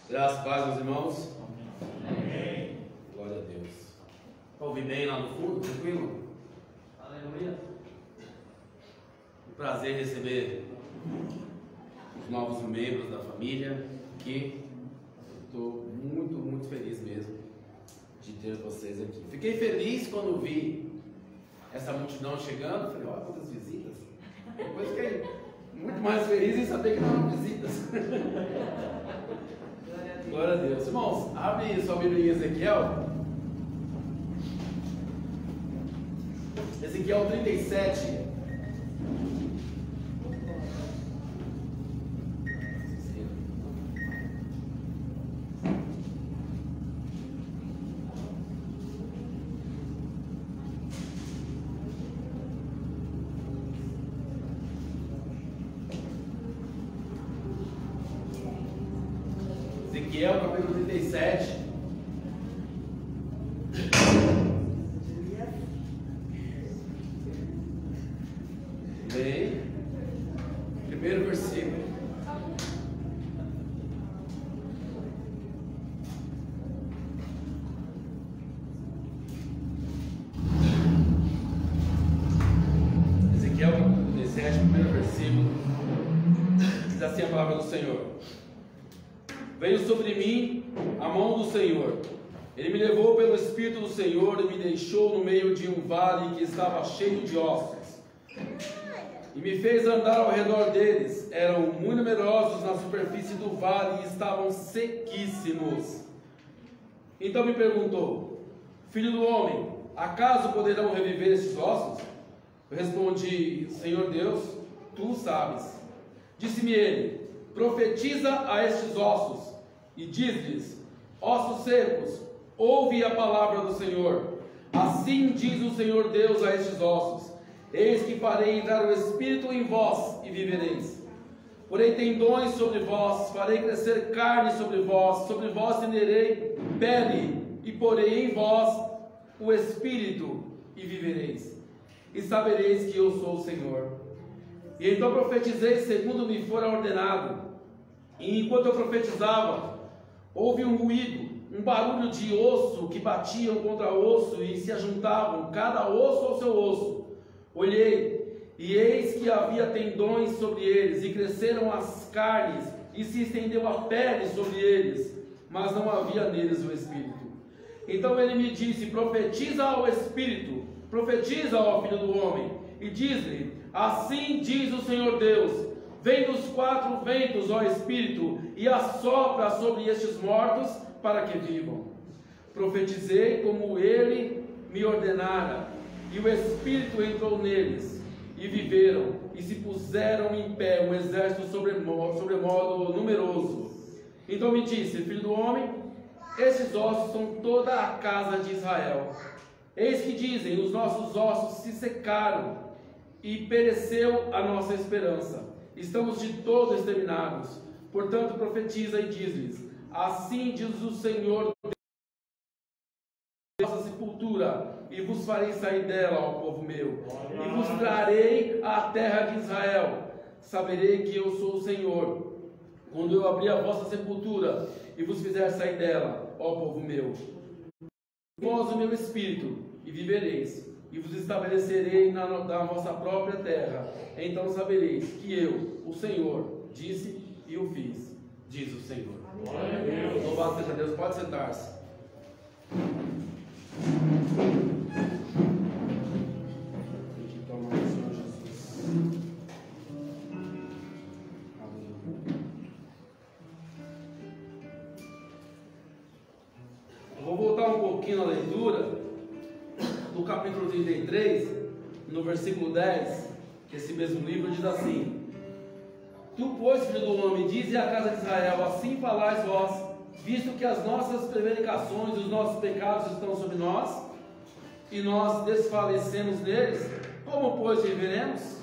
Graças a Deus, meus irmãos. Amém. Glória a Deus. Ouvi bem lá no fundo, tranquilo? Aleluia. Um prazer receber os novos membros da família aqui. Estou muito feliz mesmo de ter vocês aqui. Fiquei feliz quando vi essa multidão chegando. Falei, olha quantas visitas. Depois fiquei muito mais feliz em saber que não eram visitas. Glória a Deus. Irmãos, abre sua Bíblia em Ezequiel. Ezequiel 37. Ezequiel capítulo 37. Bem, primeiro versículo. Ezequiel capítulo 37, primeiro versículo. Diz assim a palavra do Senhor: Veio sobre mim a mão do Senhor. Ele me levou pelo Espírito do Senhor e me deixou no meio de um vale que estava cheio de ossos. E me fez andar ao redor deles. Eram muito numerosos na superfície do vale e estavam sequíssimos. Então me perguntou: Filho do homem, acaso poderão reviver estes ossos? Eu respondi: Senhor Deus, tu sabes. Disse-me ele: Profetiza a estes ossos e diz-lhes: Ossos secos, ouve a palavra do Senhor. Assim diz o Senhor Deus a estes ossos: Eis que farei entrar o Espírito em vós e vivereis. Porei tendões sobre vós, farei crescer carne sobre vós tenderei pele, e porei em vós o Espírito e vivereis. E sabereis que eu sou o Senhor. E então profetizei segundo me fora ordenado. E enquanto eu profetizava, houve um ruído, um barulho de osso que batiam contra osso e se ajuntavam, cada osso ao seu osso. Olhei, e eis que havia tendões sobre eles, e cresceram as carnes, e se estendeu a pele sobre eles, mas não havia neles o Espírito. Então ele me disse: Profetiza ao Espírito, profetiza ao Filho do Homem, e diz-lhe: Assim diz o Senhor Deus: Vem dos quatro ventos, ó Espírito, e assopra sobre estes mortos, para que vivam. Profetizei como ele me ordenara, e o Espírito entrou neles, e viveram, e se puseram em pé um exército sobremodo numeroso. Então me disse: Filho do homem, esses ossos são toda a casa de Israel. Eis que dizem: Os nossos ossos se secaram, e pereceu a nossa esperança. Estamos de todo exterminados. Portanto profetiza e diz-lhes: Assim diz o Senhor vossa sepultura, e vos farei sair dela, ó povo meu, e vos trarei à terra de Israel. Saberei que eu sou o Senhor, quando eu abrir a vossa sepultura e vos fizer sair dela, ó povo meu. Vós o meu espírito, e vivereis, e vos estabelecerei na vossa própria terra. Então sabereis que eu, o Senhor, disse e o fiz, diz o Senhor. Louvado seja Deus. Pode sentar-se. Eu vou voltar um pouquinho na leitura do capítulo 33, no versículo 10, que esse mesmo livro diz assim: Tu, pois, filho do homem, dize à casa de Israel: Assim falais vós, visto que as nossas prevaricações e os nossos pecados estão sobre nós, e nós desfalecemos neles, como, pois, viveremos?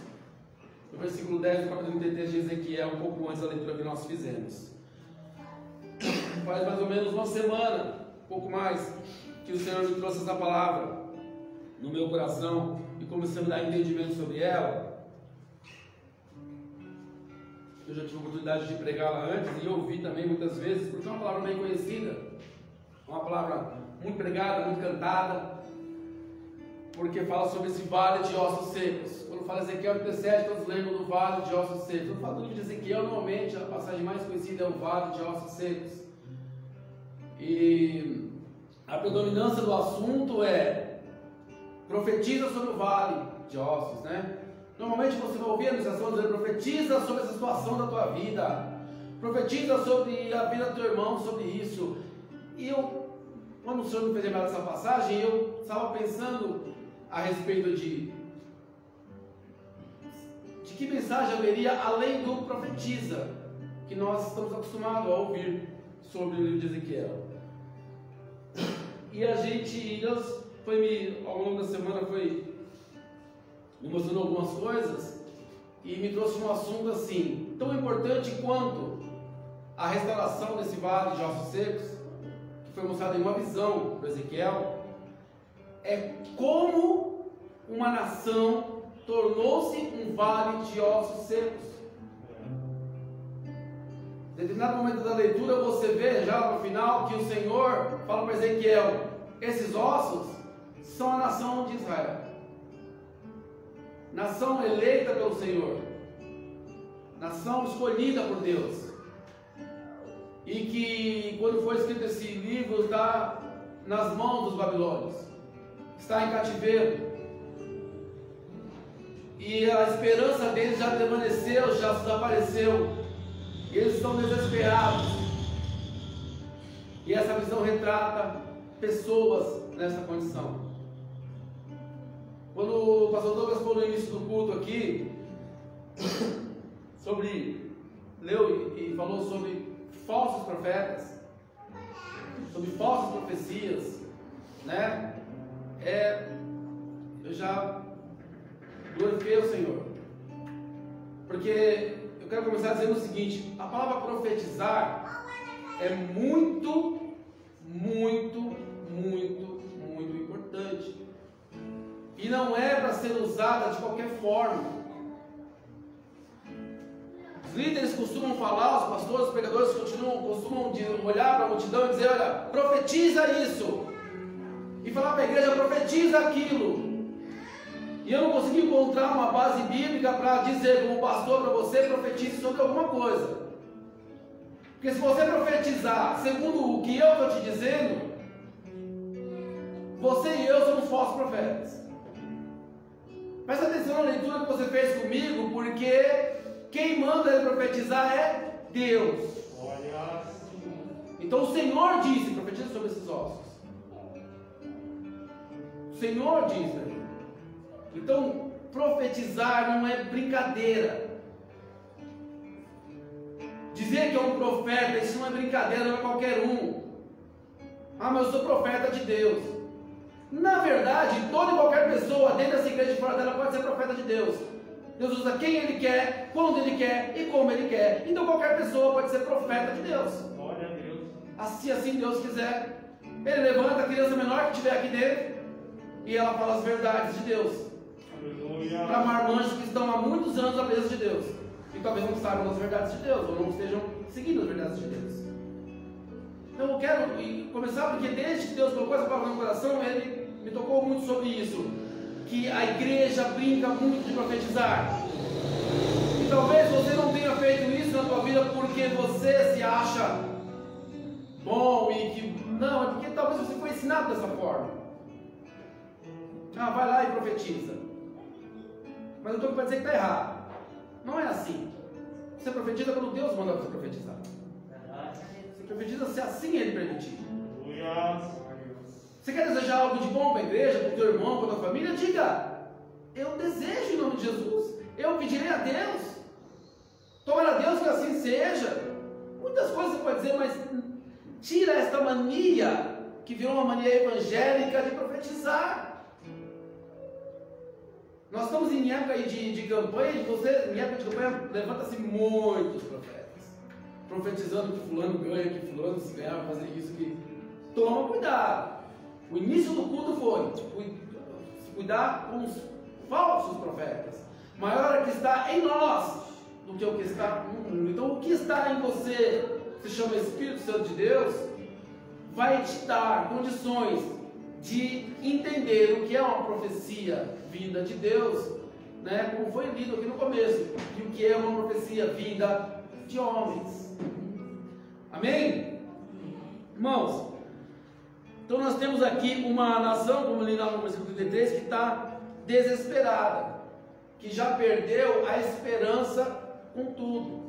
No versículo 10 do capítulo 33 de Ezequiel, um pouco antes da leitura que nós fizemos. Faz mais ou menos uma semana, um pouco mais, que o Senhor me trouxe essa palavra no meu coração, e começamos a dar entendimento sobre ela. eu já tive a oportunidade de pregá-la antes e ouvi também muitas vezes, porque é uma palavra bem conhecida, uma palavra muito pregada, muito cantada, porque fala sobre esse vale de ossos secos. Quando fala Ezequiel 37, todos lembram do vale de ossos secos. Quando fala do livro de Ezequiel, normalmente a passagem mais conhecida é o vale de ossos secos. E a predominância do assunto é profetiza sobre o vale de ossos, né? Normalmente você vai ouvir a administração dizendo: profetiza sobre essa situação da tua vida, profetiza sobre a vida do teu irmão, sobre isso. E quando o Senhor me fez lembrar dessa passagem, eu estava pensando a respeito de que mensagem haveria além do profetiza, que nós estamos acostumados a ouvir sobre o livro de Ezequiel. E Deus ao longo da semana me mostrando algumas coisas e me trouxe um assunto assim, tão importante quanto a restauração desse vale de ossos secos, que foi mostrado em uma visão para Ezequiel, é como uma nação tornou-se um vale de ossos secos. Em determinado momento da leitura você vê já no final que o Senhor fala para Ezequiel: esses ossos são a nação de Israel, nação eleita pelo Senhor, nação escolhida por Deus, e que quando foi escrito esse livro está nas mãos dos babilônios, está em cativeiro, e a esperança deles já permaneceu, já desapareceu, e eles estão desesperados. E essa visão retrata pessoas nessa condição. Quando o pastor Douglas falou no início do culto aqui leu e falou sobre falsos profetas, sobre falsas profecias, né? Eu já glorifiquei o Senhor, porque eu quero começar dizendo o seguinte: a palavra profetizar é muito, muito, muito, muito importante, e não é para ser usada de qualquer forma. Os líderes costumam falar, os pastores, os pregadores costumam olhar para a multidão e dizer: olha, profetiza isso, e falar para a igreja: profetiza aquilo. E eu não consegui encontrar uma base bíblica para dizer, como pastor, para você profetize sobre alguma coisa. Porque se você profetizar segundo o que eu estou te dizendo, você e eu somos falsos profetas. Presta atenção na leitura que você fez comigo, porque quem manda ele profetizar é Deus. Então o Senhor disse: profetiza sobre esses ossos. O Senhor disse. Então, profetizar não é brincadeira. Dizer que é um profeta, isso não é brincadeira, não é qualquer um. Ah, mas eu sou profeta de Deus. Na verdade, toda e qualquer pessoa, dentro dessa igreja e fora dela, pode ser profeta de Deus. Deus usa quem Ele quer, quando Ele quer e como Ele quer. Então qualquer pessoa pode ser profeta de Deus. Glória a Deus. Assim Deus quiser. Ele levanta a criança menor que estiver aqui dentro e ela fala as verdades de Deus para marmanjos que estão há muitos anos à presença de Deus e talvez não saibam as verdades de Deus, ou não estejam seguindo as verdades de Deus. Então eu quero começar porque desde que Deus colocou essa palavra no meu coração, Ele me tocou muito sobre isso, que a igreja brinca muito de profetizar. E talvez você não tenha feito isso na tua vida porque você se acha bom e que... Não, é porque talvez você foi ensinado dessa forma. Ah, vai lá e profetiza. Mas eu estou para dizer que está errado. Não é assim. Você profetiza quando Deus manda você profetizar. Você profetiza se assim Ele permitir. Você quer desejar algo de bom para a igreja, para o teu irmão, para a tua família? Diga: eu desejo em nome de Jesus. Eu pedirei a Deus. Tomara a Deus que assim seja. Muitas coisas você pode dizer, mas tira esta mania que virou uma mania evangélica de profetizar. Nós estamos em época aí de campanha, em época de campanha levanta-se muitos profetas, profetizando que fulano ganha, que fulano se ganhar vai fazer isso, que... Toma cuidado. O início do culto foi se cuidar com os falsos profetas. Maior é o que está em nós do que o que está no mundo. Então, o que está em você, que se chama Espírito Santo de Deus, vai te dar condições de entender o que é uma profecia vinda de Deus, né? Como foi lido aqui no começo, e o que é uma profecia vinda de homens. Amém? Irmãos, então nós temos aqui uma nação, como li lá no versículo 33, que está desesperada, que já perdeu a esperança com tudo,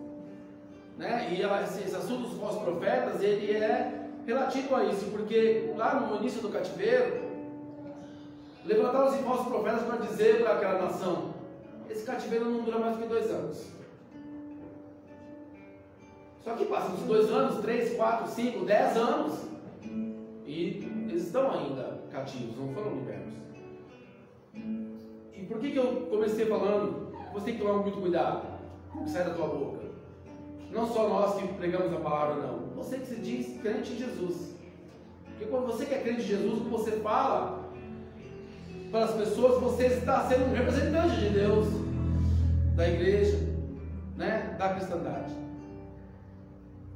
né? E esse assunto dos falsos profetas, ele é relativo a isso, porque lá no início do cativeiro, levantaram-se falsos profetas para dizer para aquela nação: esse cativeiro não dura mais do que 2 anos. Só que passam os 2 anos, 3, 4, 5, 10 anos, e eles estão ainda cativos, não foram libertos. E por que eu comecei falando? Você tem que tomar muito cuidado com o que sai da tua boca. Não só nós que pregamos a palavra, não. Você que se diz crente em Jesus. Porque quando você que é crente em Jesus, o que você fala para as pessoas, você está sendo um representante de Deus, da igreja, né? Da cristandade.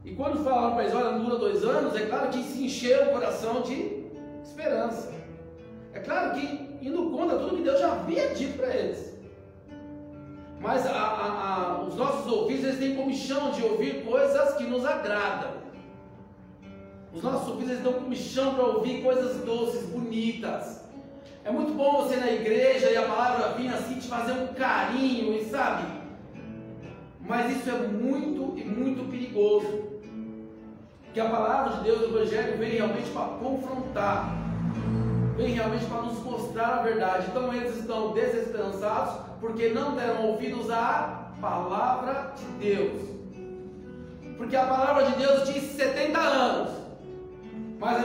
E quando falaram para eles, olha, não dura 2 anos, é claro que se encheu o coração de esperança. É claro que indo contra tudo que Deus já havia dito para eles. Mas os nossos ouvidos, eles têm comichão de ouvir coisas que nos agradam. Os nossos ouvidos, eles dão comichão para ouvir coisas doces, bonitas. É muito bom você ir na igreja e a palavra vir assim, te fazer um carinho, e sabe? Mas isso é muito e muito perigoso. Que a palavra de Deus, o Evangelho, vem realmente para confrontar, vem realmente para nos mostrar a verdade. Então eles estão desesperançados porque não deram ouvidos à palavra de Deus. Porque a palavra de Deus disse 70 anos, mas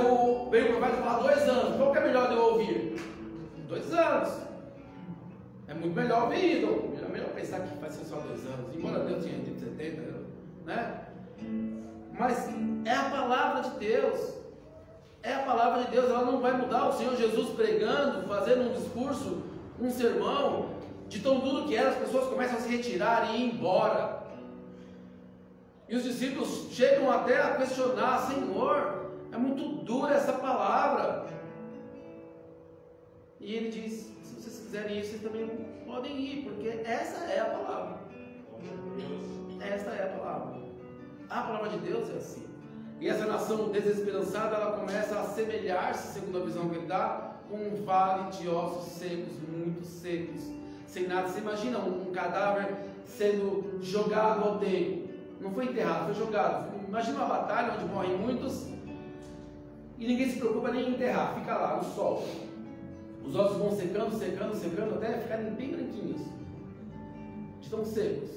veio o profeta falar 2 anos. Qual que é melhor de eu ouvir? 2 anos. É muito melhor ouvir, é melhor pensar que vai ser só 2 anos, embora Deus tenha dito 70, né? Mas é a palavra de Deus. É a palavra de Deus, ela não vai mudar. O Senhor Jesus pregando, fazendo um discurso, um sermão, de tão duro que era, as pessoas começam a se retirar e ir embora. E os discípulos chegam até a questionar: Senhor, é muito dura essa palavra. E ele diz: se vocês quiserem ir, vocês também podem ir, porque essa é a palavra. Essa é a palavra. A palavra de Deus é assim. E essa nação desesperançada, ela começa a assemelhar-se, segundo a visão que ele dá, com um vale de ossos secos, muito secos, sem nada. Você imagina um cadáver sendo jogado ao aldeio? Não foi enterrado, foi jogado. Imagina uma batalha onde morrem muitos e ninguém se preocupa nem em enterrar, fica lá no sol. Os ossos vão secando, secando, secando, até ficarem bem branquinhos, estão secos.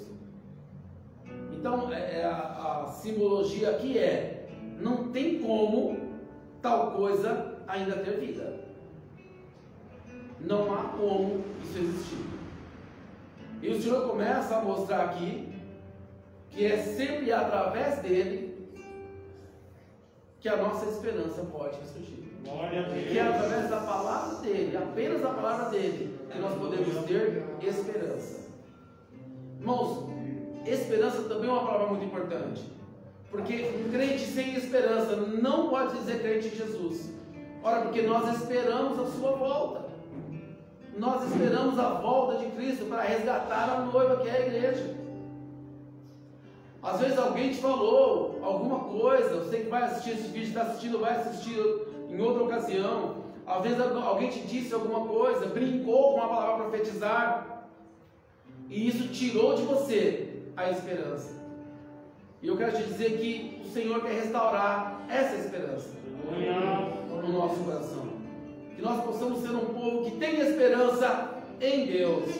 Então a simbologia aqui não tem como tal coisa ainda ter vida. Não há como isso existir. E o Senhor começa a mostrar aqui que é sempre através dele que a nossa esperança pode surgir. Glória a Deus. Que é através da palavra dele, apenas da palavra dele, que nós podemos ter esperança. Irmãos, esperança também é uma palavra muito importante, porque um crente sem esperança não pode dizer crente em Jesus. Ora, porque nós esperamos a sua volta, nós esperamos a volta de Cristo para resgatar a noiva que é a igreja. Às vezes alguém te falou alguma coisa, você que vai assistir esse vídeo, está assistindo, vai assistir em outra ocasião. Às vezes alguém te disse alguma coisa, brincou com a palavra profetizar, e isso tirou de você a esperança. E eu quero te dizer que o Senhor quer restaurar essa esperança no nosso coração. Que nós possamos ser um povo que tem esperança em Deus,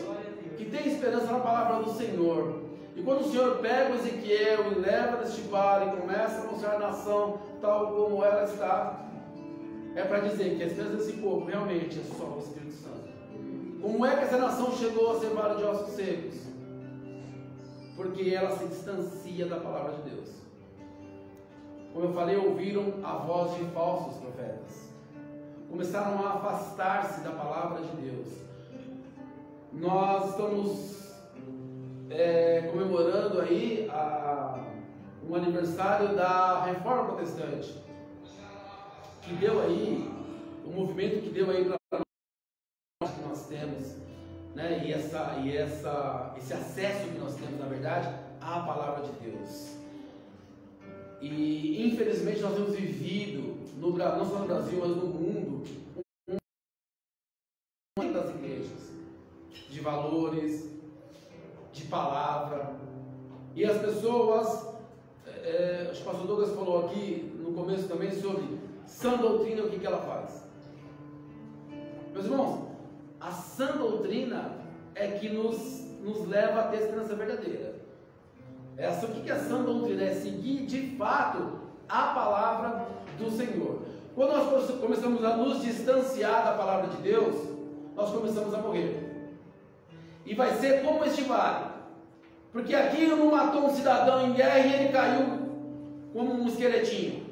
que tem esperança na palavra do Senhor. E quando o Senhor pega o Ezequiel e leva neste vale e começa a mostrar a nação tal como ela está, é para dizer que a esperança desse povo realmente é só o Espírito Santo. Como é que essa nação chegou a ser vale de ossos secos? Porque ela se distancia da palavra de Deus. Como eu falei, ouviram a voz de falsos profetas, começaram a afastar-se da palavra de Deus. Nós estamos comemorando aí um aniversário da Reforma Protestante, que deu aí, o movimento que deu aí para nós que nós temos, né? E esse acesso que nós temos, na verdade, à palavra de Deus. E infelizmente nós temos vivido, não só no Brasil, mas no mundo, das igrejas, de valores, de palavra, e as pessoas, acho que o pastor Douglas falou aqui no começo também sobre sã doutrina, o que ela faz. Meus irmãos, a sã doutrina é que nos leva a ter esperança verdadeira. O que é a sã doutrina? É seguir de fato a palavra do Senhor. Quando nós começamos a nos distanciar da palavra de Deus, nós começamos a morrer. E vai ser como este vale. Porque aqui não matou um cidadão em guerra e ele caiu como um esqueletinho.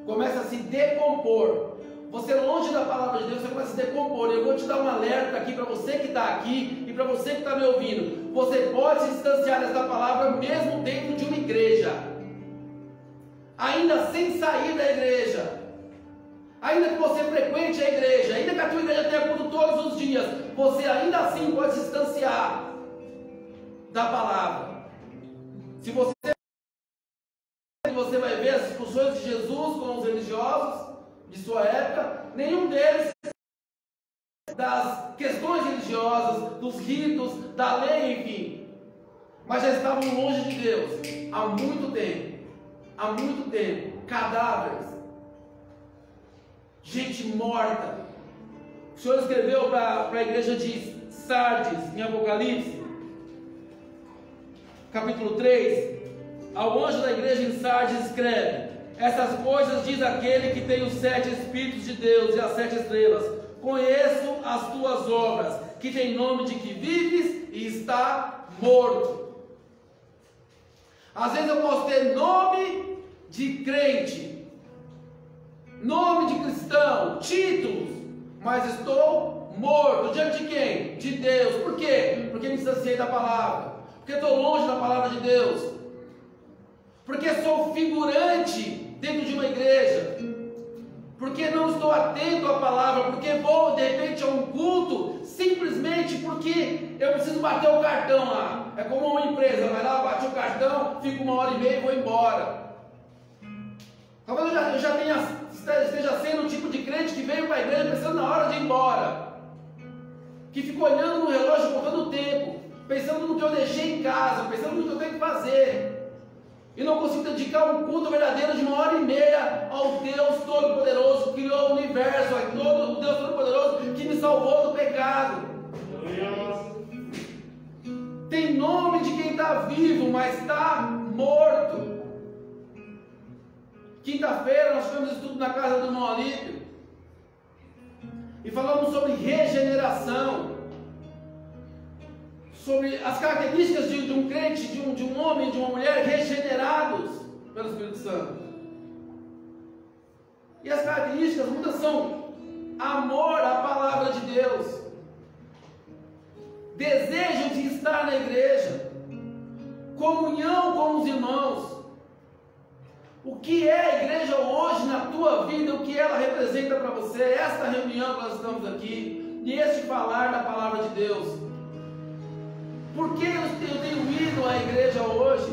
Começa a se decompor. Você longe da palavra de Deus, você começa a se decompor. Eu vou te dar um alerta aqui para você que está aqui e para você que está me ouvindo. Você pode se distanciar dessa palavra mesmo dentro de uma igreja, ainda sem sair da igreja, ainda que você frequente a igreja, ainda que a tua igreja tenha culto todos os dias, você ainda assim pode se distanciar da palavra. Se você vai ver as discussões de Jesus com os religiosos de sua época, nenhum deles das questões religiosas, dos ritos, da lei, enfim, mas já estavam longe de Deus há muito tempo, cadáveres, gente morta. O Senhor escreveu para a igreja de Sardes, em Apocalipse, capítulo 3, ao anjo da igreja em Sardes escreve: essas coisas diz aquele que tem os 7 Espíritos de Deus e as 7 estrelas. Conheço as tuas obras, que tem nome de que vives e está morto. Às vezes eu posso ter nome de crente, nome de cristão, títulos, mas estou morto. Diante de quem? De Deus. Por quê? Porque me distanciei da palavra, porque estou longe da palavra de Deus, porque sou figurante dentro de uma igreja, porque não estou atento à palavra, porque vou de repente a um culto simplesmente porque eu preciso bater o cartão lá. É como uma empresa, vai lá, bate o cartão, fica 1h30 e vou embora. Talvez eu já esteja sendo um tipo de crente que veio para a igreja pensando na hora de ir embora, que ficou olhando no relógio, contando o tempo, pensando no que eu deixei em casa, pensando no que eu tenho que fazer, e não consigo dedicar um culto verdadeiro de 1h30 ao Deus Todo-Poderoso que criou o universo, a todo o Deus Todo-Poderoso que me salvou do pecado. Tem nome de quem está vivo, mas está morto. Quinta-feira nós fizemos estudo na casa do irmão Alípio e falamos sobre regeneração, sobre as características de um crente, de um homem, de uma mulher regenerados pelo Espírito Santo. E as características muitas são amor à palavra de Deus, desejo de estar na igreja, comunhão com os irmãos. O que é a igreja hoje na tua vida, o que ela representa para você, esta reunião que nós estamos aqui, e este falar da palavra de Deus. Por que eu tenho ido à igreja hoje?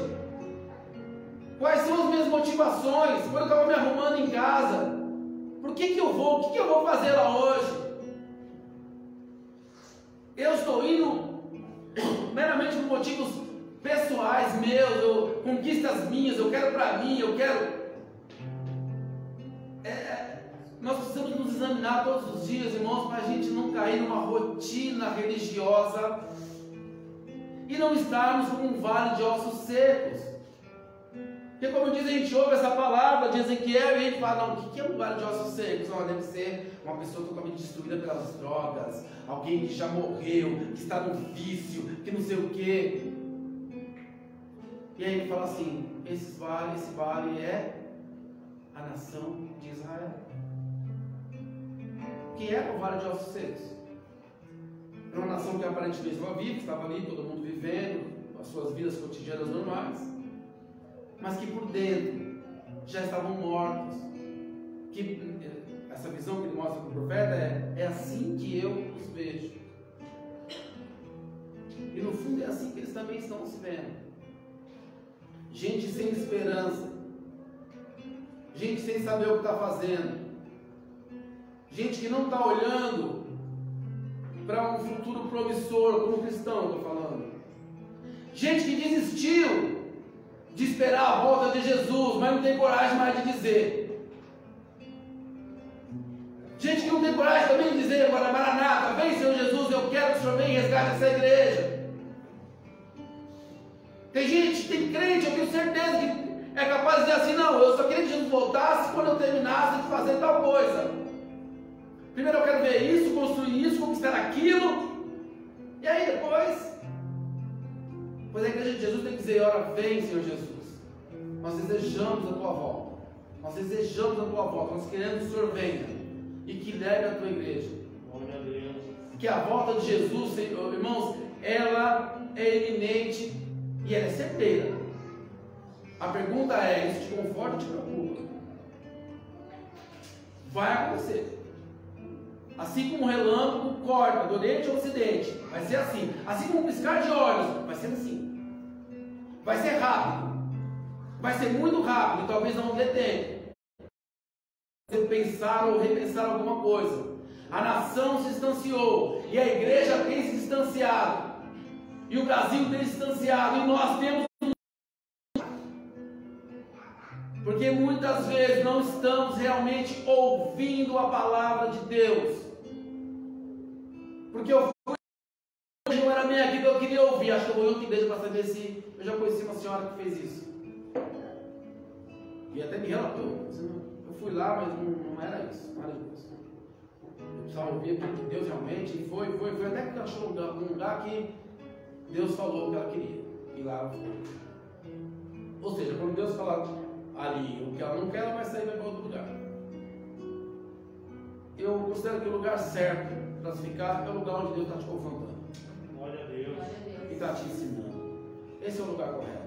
Quais são as minhas motivações? Quando eu estava me arrumando em casa, por que eu vou? O que eu vou fazer lá hoje? Eu estou indo meramente por motivos pessoais meus, conquistas minhas, eu quero para mim, eu quero... Nós precisamos nos examinar todos os dias, irmãos, para a gente não cair numa rotina religiosa e não estarmos como um vale de ossos secos. Porque, como diz, a gente ouve essa palavra de Ezequiel e ele fala: não, o que é um vale de ossos secos? Não, deve ser uma pessoa totalmente destruída pelas drogas, alguém que já morreu, que está no vício, que não sei o quê. E aí ele fala assim: esse vale é a nação de Israel. O que é o vale de ossos secos? Era uma nação que aparentemente estava viva, estava ali, todo mundo vivendo as suas vidas cotidianas normais, mas que por dentro já estavam mortos. Que essa visão que ele mostra para o profeta é assim que eu os vejo. E no fundo é assim que eles também estão se vendo. Gente sem esperança, gente sem saber o que está fazendo, gente que não está olhando para um futuro promissor como cristão, eu estou falando. Gente que desistiu de esperar a volta de Jesus, mas não tem coragem mais de dizer. Gente que não tem coragem também de dizer: agora, Maranata, vem Senhor Jesus, eu quero que o Senhor venha e resgate essa igreja. Tem gente, tem crente, eu tenho certeza que é capaz de dizer assim: não, eu só queria que Jesus voltasse quando eu terminasse de fazer tal coisa. Primeiro eu quero ver isso, construir isso, conquistar aquilo, e aí depois, pois a igreja de Jesus tem que dizer: ora, vem Senhor Jesus, nós desejamos a tua volta, nós desejamos a tua volta, nós queremos que o Senhor venha e que leve a tua igreja. Glória a Deus. Que a volta de Jesus, Senhor, irmãos, ela é iminente e ela é certeira. A pergunta é: isso te conforta ou te preocupa? Vai acontecer. Assim como um relâmpago corta do oriente ao ocidente, vai ser assim. Assim como um piscar de olhos, vai ser assim. Vai ser rápido. Vai ser muito rápido e talvez não dê tempo de pensar ou repensar alguma coisa. A nação se distanciou e a igreja tem se distanciado. E o Brasil tem se distanciado e nós temos. Porque muitas vezes não estamos realmente ouvindo a palavra de Deus. Porque eu fui, não era a minha vida que eu queria ouvir. Acho que eu vou em outra igreja para saber se eu já conheci uma senhora que fez isso. E até me relatou. Eu fui lá, mas não era isso. Não era isso. Eu precisava ouvir aquilo de Deus realmente. E foi até que achou um lugar que Deus falou o que ela queria. E lá ela foi. Ou seja, quando Deus falar ali o que ela não quer, ela vai sair e vai para outro lugar. Eu considero que o lugar certo para se ficar é o lugar onde Deus está te confrontando. Glória a Deus. E está te ensinando. Esse é o lugar correto.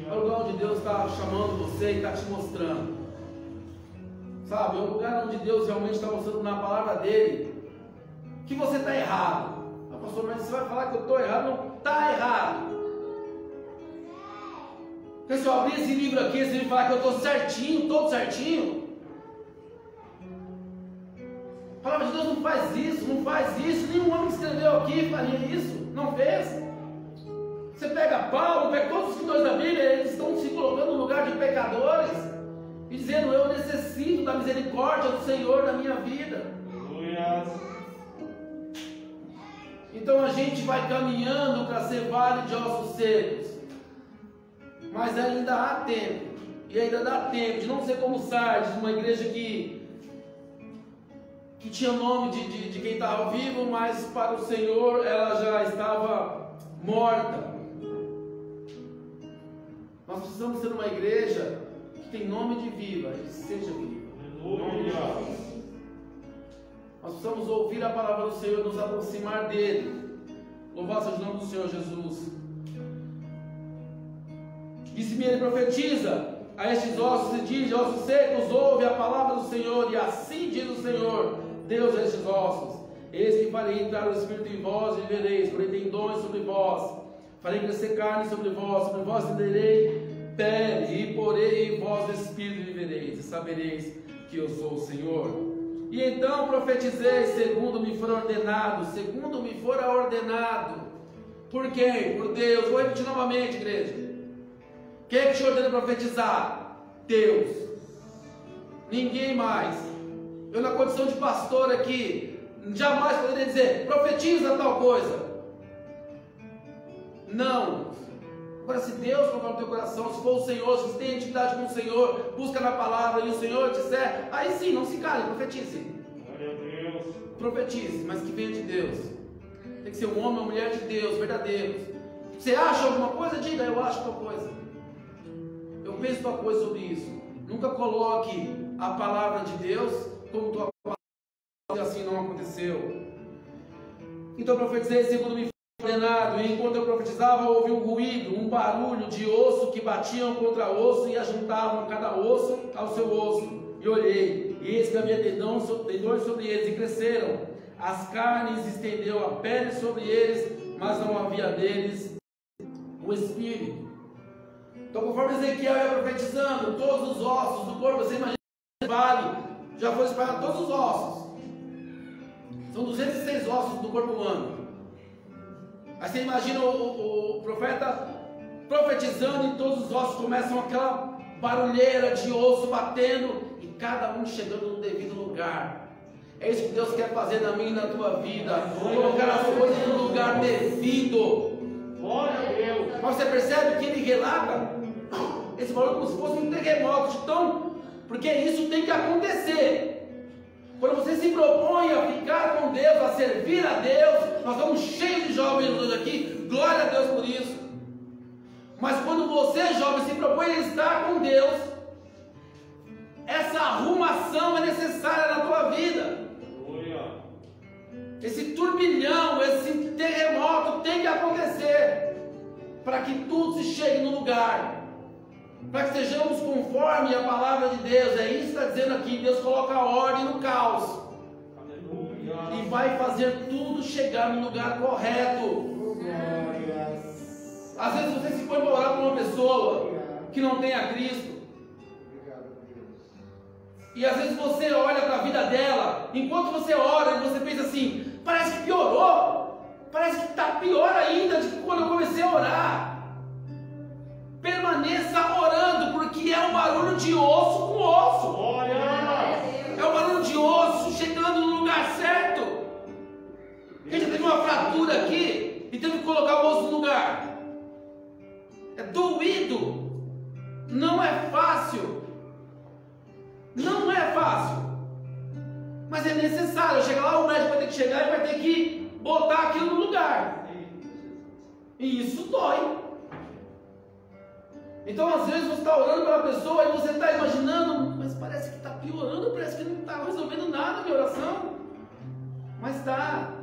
É o lugar onde Deus está chamando você e está te mostrando. Sabe? É o lugar onde Deus realmente está mostrando na palavra dele que você está errado. Ah, pastor, mas você vai falar que eu estou errado? Não, está errado. Porque se eu abrir esse livro aqui, você me falar que eu estou certinho, todo certinho. A palavra de Deus não faz isso, não faz isso. Nenhum homem que escreveu aqui faria isso, não fez. Você pega Paulo, pega todos os escritores da Bíblia, eles estão se colocando no lugar de pecadores e dizendo: eu necessito da misericórdia do Senhor na minha vida. Então a gente vai caminhando para ser vale de ossos secos, mas ainda há tempo, e ainda dá tempo de não ser como Sardes, uma igreja que tinha nome de quem estava vivo, mas para o Senhor ela já estava morta. Nós precisamos ser uma igreja que tem nome de viva, e seja viva. Nós precisamos ouvir a palavra do Senhor, nos aproximar dele. Louvado seja o nome do Senhor Jesus. Disse-me ele: profetiza a estes ossos e diz: ossos secos, ouve a palavra do Senhor. E assim diz o Senhor, Deus a estes ossos: eis que farei entrar o Espírito em vós e vivereis, porém tendões sobre vós, farei crescer carne sobre vós tenderei pele, e porei em vós o Espírito e vivereis, e sabereis que eu sou o Senhor. E então profetizei segundo me for ordenado, segundo me fora ordenado. Por quem? Por Deus. Vou repetir novamente, igreja. Quem é que te ordena profetizar? Deus. Ninguém mais. Eu, na condição de pastor aqui, jamais poderia dizer: profetiza tal coisa. Não. Agora, se Deus colocar no teu coração, se for o Senhor, se você tem intimidade com o Senhor, busca na palavra e o Senhor te disser, aí sim, não se cale, profetize. Glória a Deus. Profetize, mas que venha de Deus. Tem que ser um homem ou mulher de Deus, verdadeiros. Você acha alguma coisa? Diga: eu acho tal coisa. Eu penso tal coisa sobre isso. Nunca coloque a palavra de Deus como tua palavra, e assim não aconteceu. Então eu profetizei segundo me foi ordenado, e enquanto eu profetizava, ouvi um ruído, um barulho de osso que batiam contra osso e ajuntavam cada osso ao seu osso. E olhei, e eis que havia tendões sobre eles, e cresceram. As carnes estendeu a pele sobre eles, mas não havia neles o espírito. Então, conforme Ezequiel ia profetizando, todos os ossos do corpo, você imagina o vale, já foi espalhado todos os ossos. São 206 ossos do corpo humano. Aí você imagina o profeta profetizando e todos os ossos começam aquela barulheira de osso batendo e cada um chegando no devido lugar. É isso que Deus quer fazer na minha e na tua vida, colocar as coisas no lugar devido. Glória a Deus. Mas você percebe que ele relata esse barulho como se fosse um terremoto, então, porque isso tem que acontecer. Quando você se propõe a ficar com Deus, a servir a Deus, nós estamos cheios de jovens hoje aqui, glória a Deus por isso. Mas quando você, jovem, se propõe a estar com Deus, essa arrumação é necessária na tua vida. Esse turbilhão, esse terremoto tem que acontecer para que tudo se chegue no lugar, para que sejamos conforme a palavra de Deus. É isso que está dizendo aqui. Deus coloca a ordem no caos. Aleluia. E vai fazer tudo chegar no lugar correto. Às vezes você se põe para orar por uma pessoa que não tem a Cristo, e às vezes você olha para a vida dela, enquanto você ora, você pensa assim: parece que piorou, parece que está pior ainda do que quando eu comecei a orar. Permaneça orando, porque é um barulho de osso com osso. É um barulho de osso chegando no lugar certo. A gente teve uma fratura aqui e teve que colocar o osso no lugar. É doído, não é fácil. Não é fácil, mas é necessário. Chega lá, o médico vai ter que chegar e vai ter que botar aquilo no lugar. E isso dói. Então, às vezes, você está orando pela pessoa e você está imaginando, mas parece que está piorando, parece que não está resolvendo nada a minha oração. Mas está,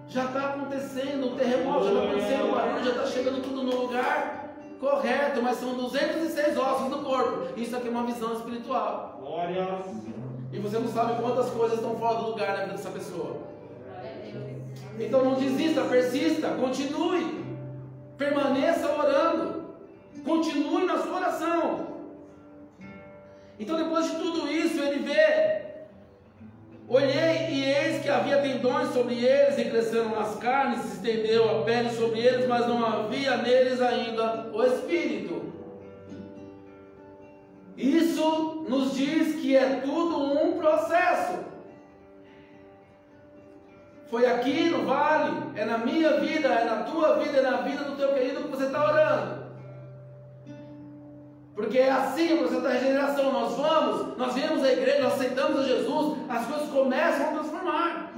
já está acontecendo, o terremoto já está acontecendo, o barulho já está chegando tudo no lugar correto, mas são 206 ossos no corpo. Isso aqui é uma visão espiritual. Glória. E você não sabe quantas coisas estão fora do lugar na vida dessa pessoa. Então não desista, persista, continue, permaneça orando, continue na sua oração. Então, depois de tudo isso, ele vê: olhei e eis que havia tendões sobre eles, e cresceram as carnes, se estendeu a pele sobre eles, mas não havia neles ainda o Espírito. Isso nos diz que é tudo um processo. Foi aqui no vale, é na minha vida, é na tua vida, é na vida do teu querido que você está orando. Porque é assim o processo da regeneração. Nós viemos à igreja, nós aceitamos a Jesus, as coisas começam a transformar.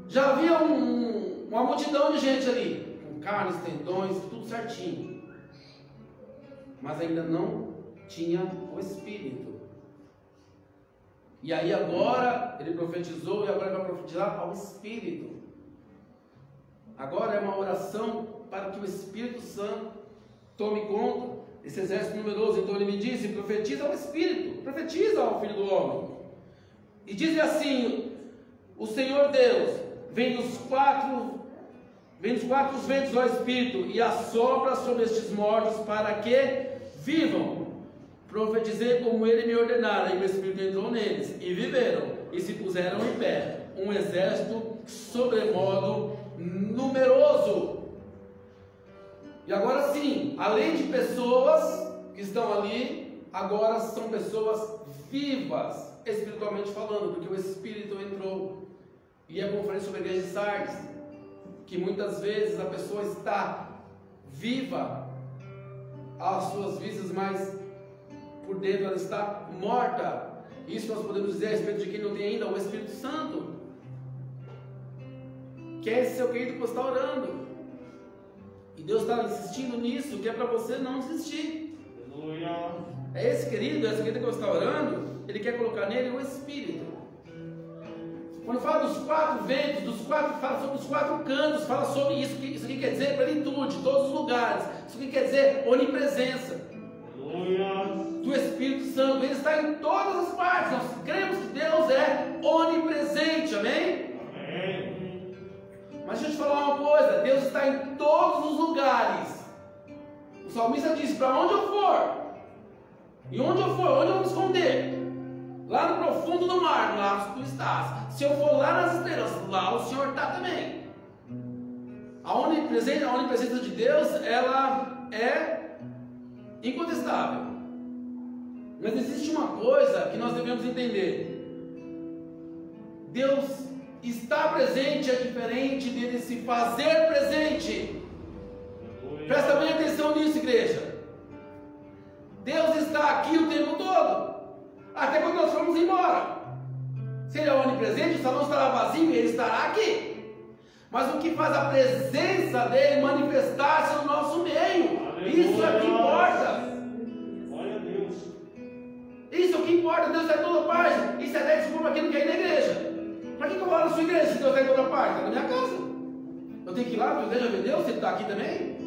Já havia uma multidão de gente ali, com carnes, tendões, tudo certinho, mas ainda não tinha o Espírito. E aí agora ele profetizou, e agora ele vai profetizar ao Espírito. Agora é uma oração para que o Espírito Santo tome conta desse exército numeroso. Então ele me disse: profetiza ao Espírito, profetiza ao Filho do Homem, e diz assim: o Senhor Deus vem dos quatro ventos ao Espírito e assopra sobre estes mortos para que vivam. Profetizei como ele me ordenara, e o Espírito entrou neles, e viveram, e se puseram em pé, um exército sobremodo numeroso. E agora sim, além de pessoas que estão ali, agora são pessoas vivas, espiritualmente falando, porque o Espírito entrou. E a conferência sobre a igreja de Sardes, que muitas vezes a pessoa está viva às suas vistas, mas por dentro ela está morta. Isso nós podemos dizer a respeito de quem não tem ainda o Espírito Santo, que é esse seu querido que você está orando. E Deus está insistindo nisso, que é para você não desistir. Aleluia. É esse querido, essa querida que você está orando, Ele quer colocar nele o Espírito. Quando fala dos 4 ventos, fala sobre os 4 cantos, fala sobre isso. Isso aqui quer dizer plenitude, todos os lugares. Isso aqui quer dizer onipresença do Espírito Santo. Ele está em todas as partes. Nós cremos que Deus é onipresente, amém? Amém. Mas deixa eu te falar uma coisa: Deus está em todos os lugares. O salmista diz: para onde eu for, e onde eu for, onde eu vou me esconder? Lá no profundo do mar, lá tu estás. Se eu for lá nas estrelas, lá o Senhor está também. A onipresença de Deus, ela é incontestável. Mas existe uma coisa que nós devemos entender: Deus está presente é diferente dele se fazer presente. Presta bem atenção nisso, igreja. Deus está aqui o tempo todo, até quando nós formos embora. Se ele é onipresente, o salão estará vazio e ele estará aqui. Mas o que faz a presença dele manifestar-se no nosso meio? Aleluia. Isso é o que importa. Glória a Deus. Isso é o que importa. Deus está em toda parte. Isso é até desculpa aqui não quer ir na igreja. Para que eu vou lá na sua igreja se Deus está em toda parte? Está na minha casa. Eu tenho que ir lá para a igreja ver Deus, se ele está aqui também.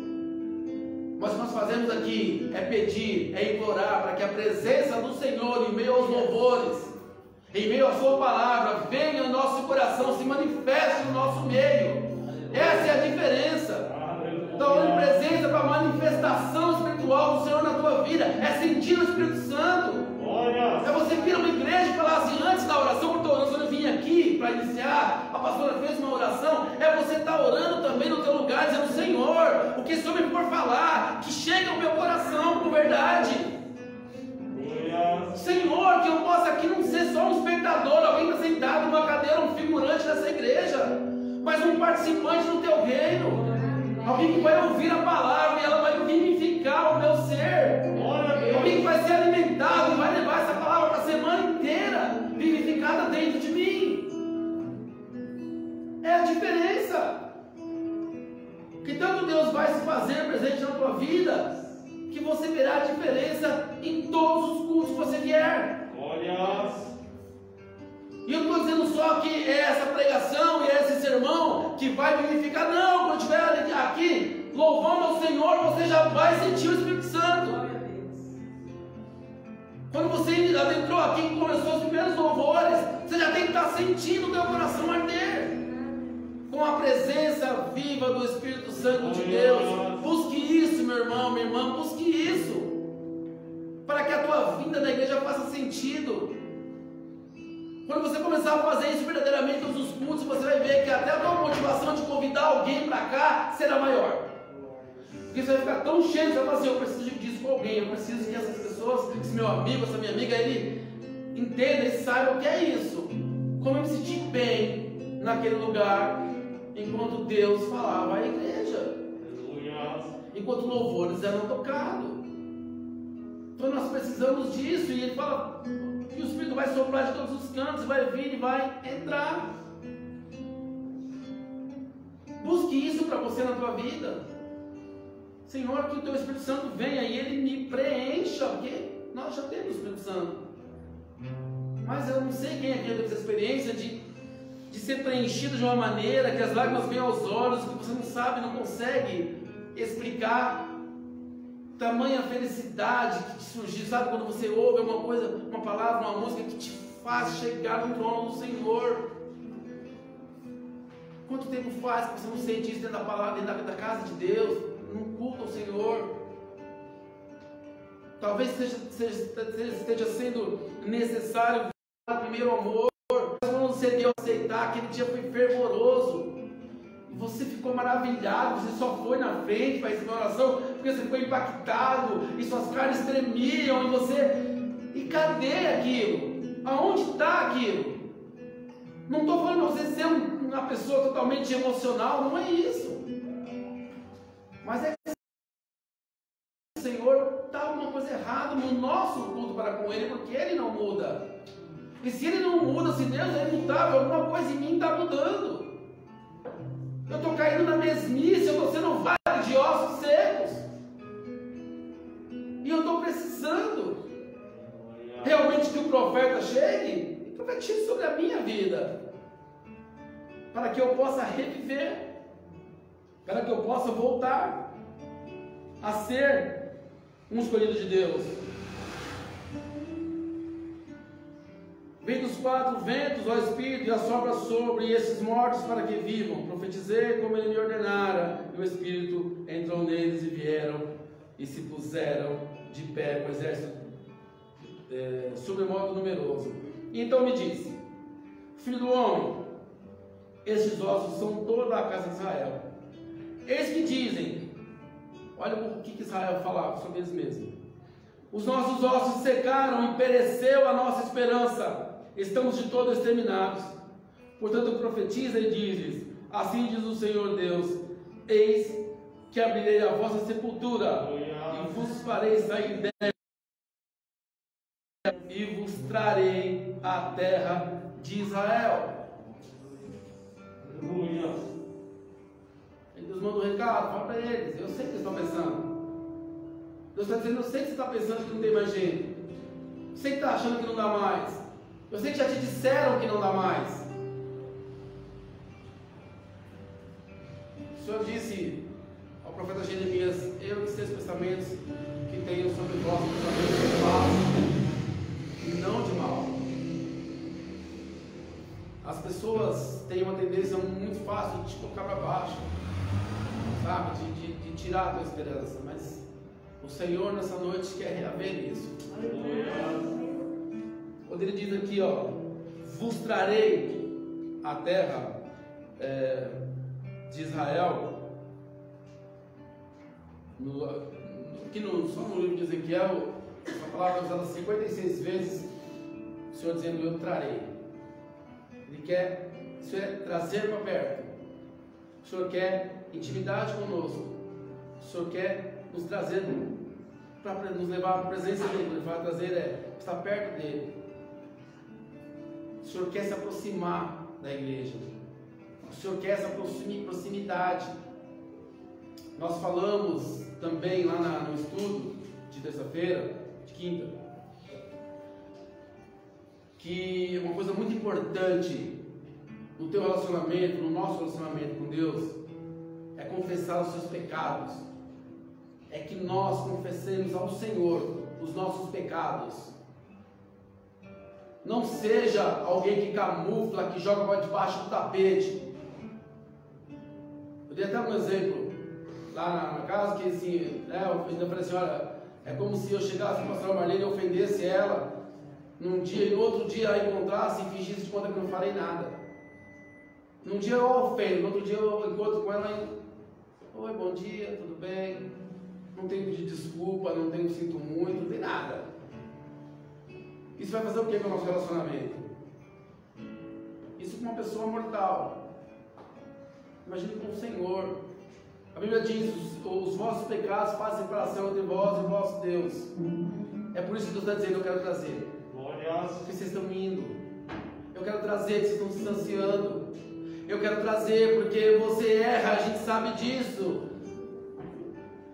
Mas o que nós fazemos aqui é pedir, é implorar para que a presença do Senhor, em meio aos louvores, em meio à sua palavra, venha no nosso coração, se manifeste no nosso meio. Essa é a diferença da onipresença para a manifestação espiritual do Senhor na tua vida. É sentir o Espírito Santo. É você vir a uma igreja e falar assim: antes da oração, quando eu vim aqui para iniciar, a pastora fez uma oração. É você estar orando também no teu lugar, dizendo: Senhor, o que o Senhor me for falar, que chegue ao meu coração com verdade. Senhor, que eu possa aqui não ser só um espectador, alguém que está sentado numa cadeira, um figurante dessa igreja, mas um participante do teu reino, alguém que vai ouvir a palavra e ela vai vivificar o meu ser, alguém que vai ser alimentado e vai levar essa palavra para a semana inteira, vivificada dentro de mim. É a diferença. Que tanto Deus vai se fazer presente na tua vida, que você verá a diferença em todos os cultos que você vier. E eu não estou dizendo só que é essa pregação e é esse sermão que vai vivificar. Não, quando estiver aqui louvando ao Senhor, você já vai sentir o Espírito Santo. Quando você adentrou aqui e começou os primeiros louvores, você já tem que estar sentindo o teu coração arder com a presença viva do Espírito Santo de Deus. Busque isso, meu irmão, minha irmã, busque isso, para que a tua vinda na igreja faça sentido. Quando você começar a fazer isso verdadeiramente todos os cultos, você vai ver que até a tua motivação de convidar alguém para cá será maior. Porque você vai ficar tão cheio, você vai falar assim: eu preciso disso com alguém, eu preciso que essas pessoas, esse meu amigo, essa minha amiga, ele entenda e saiba o que é isso. Como eu me senti bem naquele lugar, enquanto Deus falava à igreja, enquanto louvores eram tocados. Então nós precisamos disso. E ele fala que o Espírito vai soprar de todos os cantos, vai vir e vai entrar. Busque isso para você na tua vida. Senhor, que o teu Espírito Santo venha e ele me preencha, porque nós já temos o Espírito Santo. Mas eu não sei quem aqui teve essa experiência de ser preenchido de uma maneira que as lágrimas vêm aos olhos, que você não sabe, não consegue explicar. Tamanha felicidade que te surgiu, sabe, quando você ouve alguma coisa, uma palavra, uma música que te faz chegar no trono do Senhor. Quanto tempo faz que você não sente isso dentro da palavra, dentro da casa de Deus, num culto ao Senhor? Talvez esteja sendo necessário o primeiro amor. Mas quando você deu a aceitar, aquele dia foi fervoroso. Você ficou maravilhado, você só foi na frente para receber uma oração, porque você ficou impactado, e suas carnes tremiam, e você... E cadê aquilo? Aonde está aquilo? Não estou falando para você ser uma pessoa totalmente emocional, não é isso. Mas é que o Senhor está alguma coisa errada no nosso culto para com Ele, porque Ele não muda. E se Ele não muda, se Deus é imutável, alguma coisa em mim está mudando. Eu estou caindo na mesmice, eu estou sendo vale de ossos secos. E eu estou precisando realmente que o profeta chegue e profetize sobre a minha vida. para que eu possa reviver, para que eu possa voltar a ser um escolhido de Deus. Vem dos quatro ventos, ó Espírito, e assopra sobre esses mortos para que vivam. Profetizei como ele me ordenara, e o Espírito entrou neles e vieram e se puseram de pé com o exército sobremodo numeroso. E então me disse: Filho do homem, estes ossos são toda a casa de Israel. Eis que dizem, olha o que Israel falava sobre eles mesmos: os nossos ossos secaram e pereceu a nossa esperança. Estamos de todo exterminados. Portanto profetiza e dizes: assim diz o Senhor Deus: eis que abrirei a vossa sepultura e vos farei sair dela e vos trarei a terra de Israel. E Deus manda um recado, fala para eles: eu sei o que eles estão pensando. Deus está dizendo: eu sei que você está pensando que não tem mais jeito, eu sei que está achando que não dá mais, eu sei que já te disseram que não dá mais. O Senhor disse ao profeta Jeremias: eu e seus pensamentos que tenho sobre vós, pensamentos de paz e não de mal. As pessoas têm uma tendência muito fácil de te colocar para baixo, sabe? De tirar a tua esperança, mas o Senhor nessa noite quer reaver isso. Quando ele diz aqui, ó, vos trarei a terra de Israel, só no livro de Ezequiel, a palavra é usada 56 vezes, o Senhor dizendo: eu trarei. Ele quer, isso é trazer para perto. O Senhor quer intimidade conosco. O Senhor quer nos trazer, para nos levar à presença dele. Ele vai trazer, estar perto dele. O Senhor quer se aproximar da igreja. O Senhor quer essa proximidade. Nós falamos também lá no estudo de terça-feira, de quinta, que uma coisa muito importante no teu relacionamento, no nosso relacionamento com Deus, é confessar os seus pecados. É que nós confessemos ao Senhor os nossos pecados. Não seja alguém que camufla, que joga para debaixo do tapete. Eu dei até um exemplo lá na casa, que assim, eu falei assim: olha, é como se eu chegasse para a pastora Marlene e ofendesse ela num dia, e no outro dia a encontrasse e fingisse de conta que não falei nada. Num dia eu ofendo, no outro dia eu encontro com ela e: oi, bom dia, tudo bem? Não tenho que pedir desculpa, não tenho sinto muito, não tem nada. Isso vai fazer o que com o nosso relacionamento? Isso com uma pessoa mortal. Imagine com o Senhor. A Bíblia diz: os vossos pecados fazem separação entre vós e o vosso Deus. É por isso que Deus está dizendo: eu quero trazer. Porque vocês estão indo. Eu quero trazer, que vocês estão se distanciando. Eu quero trazer porque você erra, a gente sabe disso.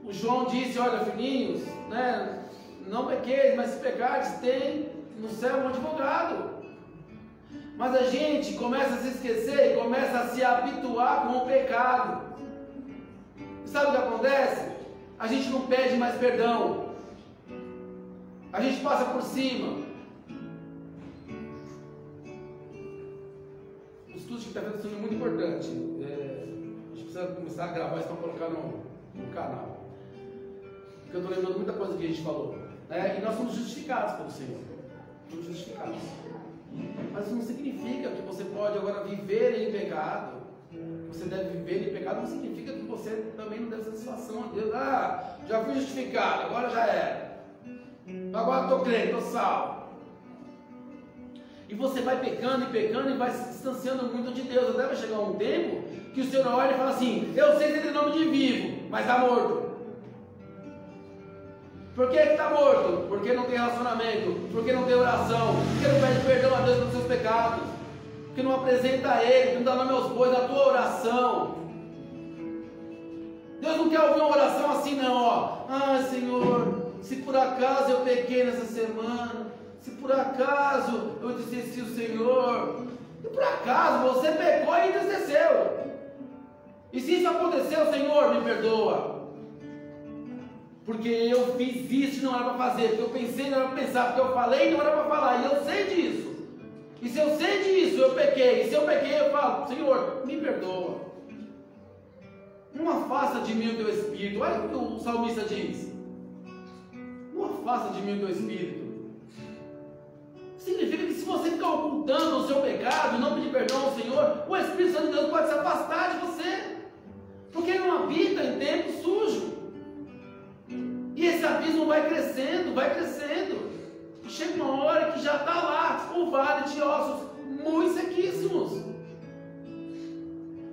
O João disse: olha, filhinhos, né, não pequeis, mas se pecardes, tem no céu um advogado. Mas a gente começa a se esquecer e começa a se habituar com o pecado. Sabe o que acontece? A gente não pede mais perdão, a gente passa por cima. O estudo que está acontecendo é muito importante. A gente precisa começar a gravar isso para colocar no canal, porque eu estou lembrando muita coisa que a gente falou, né? E nós somos justificados pelo Senhor. Somos justificados. Mas isso não significa que você pode agora viver em pecado. Você deve viver em pecado, não significa que você também não deve satisfação a Deus. Ah, já fui justificado, agora já era. Agora estou crente, estou salvo. E você vai pecando e vai se distanciando muito de Deus. Até vai chegar um tempo que o Senhor olha e fala assim: eu sei que tem nome de vivo, mas está morto. Por que está morto? Porque não tem relacionamento, porque não tem oração, porque não pede perdão a Deus pelos seus pecados, porque não apresenta a Ele, não dá nome aos bois da tua oração. Deus não quer ouvir uma oração assim não, ó. Ah, Senhor, se por acaso eu pequei nessa semana, se por acaso eu desisti o Senhor, E por acaso você pecou e entristeceu. E se isso aconteceu, Senhor, me perdoa. Porque eu fiz isso e não era para fazer, porque eu pensei e não era para pensar, porque eu falei e não era para falar, e eu sei disso. E se eu sei disso, eu pequei. E se eu pequei, eu falo, Senhor, me perdoa. Não afasta de mim o teu espírito. Olha o que o salmista diz. Não afasta de mim o teu espírito. Significa que se você ficar ocultando o seu pecado e não pedir perdão ao Senhor, o Espírito Santo de Deus pode se afastar de você. Porque ele não habita em tempo sujo. E esse abismo vai crescendo, vai crescendo. Chega uma hora que já está lá o vale de ossos muito sequíssimos.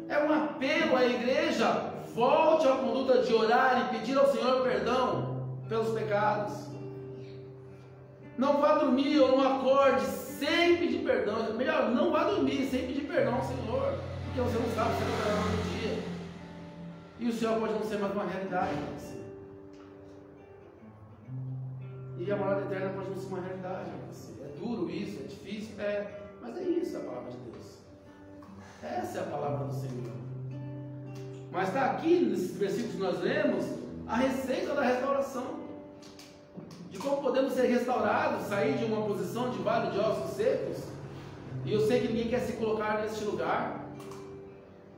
É um apelo à igreja: volte à conduta de orar e pedir ao Senhor perdão pelos pecados. Não vá dormir ou não acorde sem pedir perdão. Melhor, não vá dormir sem pedir perdão ao Senhor, porque você não sabe se ele vai no outro dia. E o céu pode não ser mais uma realidade para você. E a morada eterna pode não ser uma realidade para você. É duro isso, é difícil, mas é isso a palavra de Deus. Essa é a palavra do Senhor. Mas está aqui, nesses versículos que nós lemos, a receita da restauração. De como podemos ser restaurados, sair de uma posição de vale de ossos secos. E eu sei que ninguém quer se colocar neste lugar,